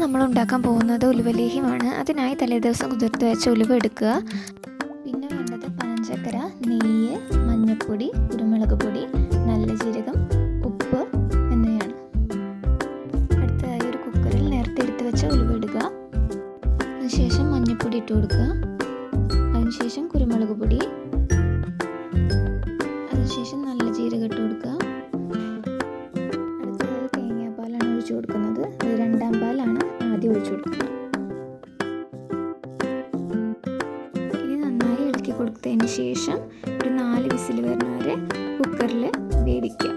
നമ്മൾ ഉണ്ടാക്കാൻ പോകുന്നത് ഉലുവലേഹ്യമാണ്. അതിനായി തലേദിവസം കുതിർത്ത് വെച്ച ഉലുവ എടുക്കുക. പിന്നെ വേണ്ടത് പനഞ്ചക്കര, നെയ്യ്, മഞ്ഞൾപ്പൊടി, കുരുമുളക് പൊടി, നല്ല ജീരകം, ഉപ്പ് എന്നിവയാണ്. അടുത്തതായി ഒരു കുക്കറിൽ നേരത്തെ എടുത്ത് വെച്ച ഉലുവ ഇടുക. അതിനുശേഷം മഞ്ഞൾപ്പൊടി ഇട്ട് കൊടുക്കുക. അതിനുശേഷം കുരുമുളക് പൊടി, അതിനുശേഷം നല്ല ജീരകം ഇട്ട് കൊടുക്കുക. അടുത്തതായി തേങ്ങാപ്പാലാണ് ഒഴിച്ചു കൊടുക്കുന്നത്. അത് 2ാം പാലാണ് ആദ്യം ഒഴിച്ചു കൊടുക്കുന്നത്. ഇനി നന്നായി ഇളക്കി കൊടുത്തതിന് ശേഷം ഒരു 4 വിസിൽ വരുന്ന വരെ കുക്കറിൽ വേവിക്കുക.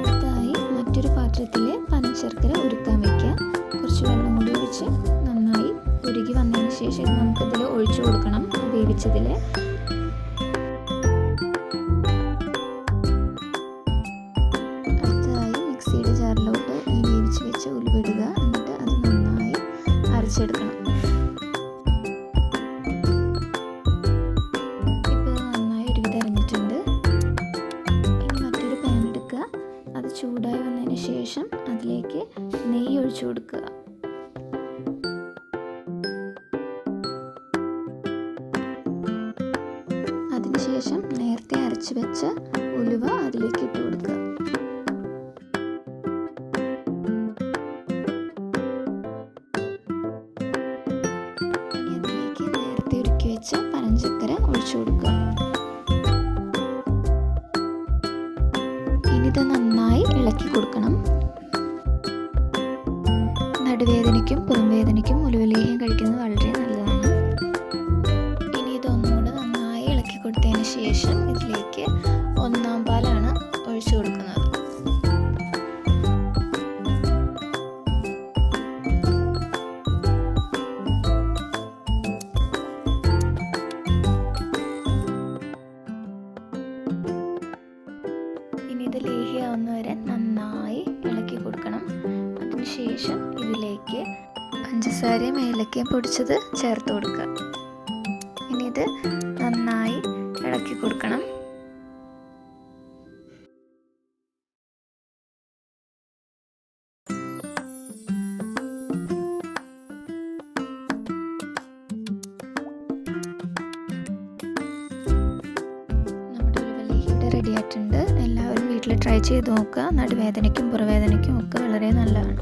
അടുത്തതായി മറ്റൊരു പാത്രത്തിൽ പനശർക്കര ഉരുക്കാൻ വയ്ക്കുക. കുറച്ച് വെള്ളം കൂടി ഒഴിച്ച് നന്നായി ഉരുകി വന്നതിന് ശേഷം നമുക്കിതിൽ ഒഴിച്ചു കൊടുക്കണം വേവിച്ചതിൽ. അടുത്തതായി മിക്സിയുടെ ജാറിലോട്ട് ഈ വേവിച്ച് വെച്ച ഉലുവ ഇടുക. എന്നിട്ട് അത് നന്നായി അരച്ചെടുക്കണം. ഇപ്പോൾ നന്നായി ഒരുവിധം അരഞ്ഞിട്ടുണ്ട്. ഇനി മറ്റൊരു പാൻ എടുക്കുക. അത് ചൂടായി വന്നതിന് ശേഷം അതിലേക്ക് നെയ്യ് ഒഴിച്ചു കൊടുക്കുക. അതിനുശേഷം നേരത്തെ അരച്ച് വെച്ച ഉലുവ അതിലേക്ക് ഇട്ട് കൊടുക്കുക. ഇനി അതിലേക്ക് നേരത്തെ ഉരുക്കി വെച്ച പനഞ്ചക്കര ഒഴിച്ചു കൊടുക്കുക. ഇനി ഇത് നന്നായി ഇളക്കി കൊടുക്കണം. നടുവേദനയ്ക്കും പുറംവേദനയ്ക്കും ഉലുവലേഹ്യം കഴിക്കുന്നത് വളരെ നല്ലതാണ്. ഇനി ഇതൊന്നുകൂടെ നന്നായി ഇളക്കി കൊടുത്തതിന് ശേഷം ഇതിലേക്ക് 1ാം പാലാണ് ഒഴിച്ചു കൊടുക്കുന്നത്. ഇനി ഇത് ലേഹ്യമാവുന്നവരെ നന്നായി ഇളക്കി കൊടുക്കണം. അതിനുശേഷം ഇതിലേക്ക് പഞ്ചസാരയും ഏലക്കയും പൊടിച്ചത് ചേർത്ത് കൊടുക്കുക. ഇനി ഇത് നന്നായി ഇളക്കി കൊടുക്കണം. നമ്മുടെ ഉലുവലേഹ്യം ഇവിടെ റെഡി ആയിട്ടുണ്ട്. എല്ലാവരും വീട്ടിൽ ട്രൈ ചെയ്ത് നോക്കുക. നടുവേദനയ്ക്കും പുറവേദനയ്ക്കും ഒക്കെ വളരെ നല്ലതാണ്.